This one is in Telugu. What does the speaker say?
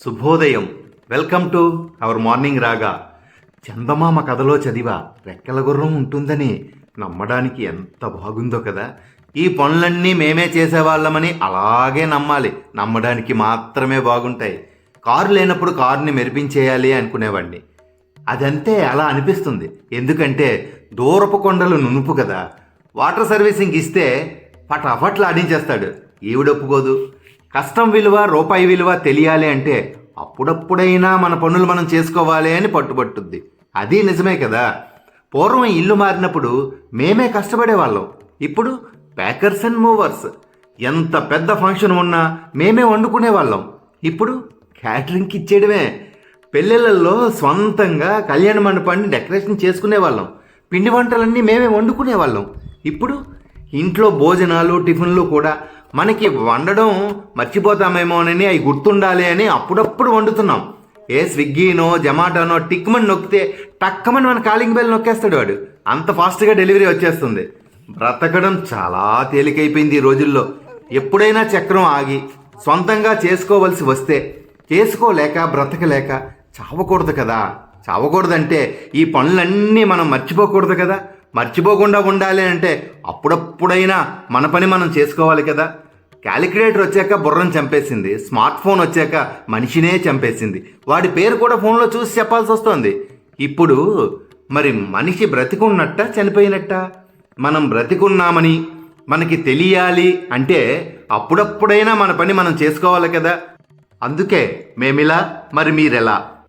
శుభోదయం. వెల్కమ్ టు అవర్ మార్నింగ్ రాగా. చందమామ కథలో చదివా రెక్కల గుర్రం ఉంటుందని నమ్మడానికి ఎంత బాగుందో కదా. ఈ పనులన్నీ మేమే చేసేవాళ్ళమని అలాగే నమ్మాలి. నమ్మడానికి మాత్రమే బాగుంటాయి. కారు లేనప్పుడు కారుని మెరిపించేయాలి అనుకునేవాడిని. అదంతే అలా అనిపిస్తుంది. ఎందుకంటే దూరపు కొండలు నునుపు కదా. వాటర్ సర్వీసింగ్ ఇస్తే పటాపట్లు ఆడించేస్తాడు. ఈవిడొప్పుకోదు. కష్టం విలువ రూపాయి విలువ తెలియాలి అంటే అప్పుడప్పుడైనా మన పనులు మనం చేసుకోవాలి అని పట్టుబట్టుద్ది. అది నిజమే కదా. పూర్వం ఇల్లు మారినప్పుడు మేమే కష్టపడేవాళ్ళం. ఇప్పుడు ప్యాకర్స్ అండ్ మూవర్స్. ఎంత పెద్ద ఫంక్షన్ ఉన్నా మేమే వండుకునేవాళ్ళం. ఇప్పుడు క్యాటరింగ్కి ఇచ్చేయడమే. పెళ్ళిళ్ళల్లో స్వంతంగా కళ్యాణ మండపాన్ని డెకరేషన్ చేసుకునేవాళ్ళం. పిండి వంటలన్నీ మేమే వండుకునేవాళ్ళం. ఇప్పుడు ఇంట్లో భోజనాలు టిఫిన్లు కూడా మనకి వండడం మర్చిపోతామేమోనని అవి గుర్తుండాలి అని అప్పుడప్పుడు వండుతున్నాం. స్విగ్గీనో జొమాటోనో టిక్మని నొక్కితే టక్కమని మన కాలింగ్ బెల్ నొక్కేస్తాడు వాడు. అంత ఫాస్ట్గా డెలివరీ వచ్చేస్తుంది. బ్రతకడం చాలా తేలికైపోయింది ఈ రోజుల్లో. ఎప్పుడైనా చక్రం ఆగి సొంతంగా చేసుకోవలసి వస్తే చేసుకోలేక బ్రతకలేక చావకూడదు కదా. చావకూడదంటే ఈ పనులన్నీ మనం మర్చిపోకూడదు కదా. మర్చిపోకుండా ఉండాలి అంటే అప్పుడప్పుడైనా మన పని మనం చేసుకోవాలి కదా. క్యాలిక్యులేటర్ వచ్చాక బుర్రను చంపేసింది. స్మార్ట్ ఫోన్ వచ్చాక మనిషినే చంపేసింది. వాడి పేరు కూడా ఫోన్లో చూసి చెప్పాల్సి వస్తుంది. ఇప్పుడు మరి మనిషి బ్రతికున్నట్ట చనిపోయినట్ట? మనం బ్రతికున్నామని మనకి తెలియాలి అంటే అప్పుడప్పుడైనా మన పని మనం చేసుకోవాలి కదా. అందుకే మేమిలా, మరి మీరెలా?